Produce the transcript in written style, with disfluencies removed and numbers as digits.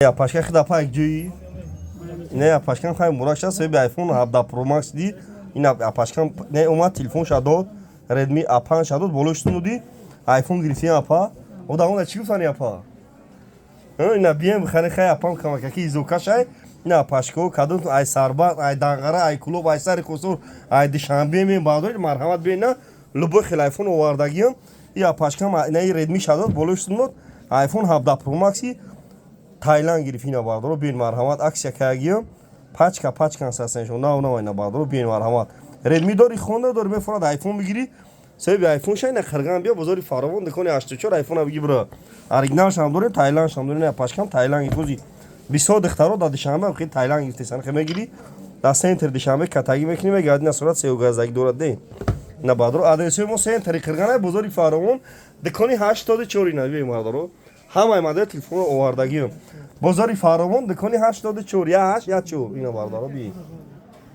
Ya başka kıdapa ekciyi. Ne ya başkan kay muraşa sebebi iPhone habda Pro Max di. Ina ya başkan ne oma telefon şado. Redmi A5 şado boluştunu di. iPhone girifin apa. O da ona çıkıp sana yapa. Ina bien khane khay apam kama ki izoka shay. Ina başko kadın ay sarbat ay dangara ay kulub ay sar kusur ay dişambe mi bağdır marhamat beyna. Lubu iPhone o vardagiyim. Ya başkan ne Redmi şado boluştunu. iPhone habda Pro Max'i Tayland girifina bağdır bir marhamat aksiya kagiyim. Paçka sasenşon na oyna bağdır bir marhamat. Redmi dori khonda dor be farad iPhone bigiri. Sebebi iPhone şey ne kırgan biya bozori faravon dekoni açtı çor iPhone abi bura. Original şamdore Tayland şamdore ne paçkam Tayland gitozi. Biso dixtaro da dişambe ki Tayland gifte san kheme giri. Da center dişambe katagi mekni ve gadina surat seo gazdagi dorat de. Na bağdır adresi mo center kırgan bozori faravon dekoni 84 na be mardaro. Hamay made telefonu ovardagiyim. Bozori faravon dekoni 84 ya 8 ya ço ina bardaro bi.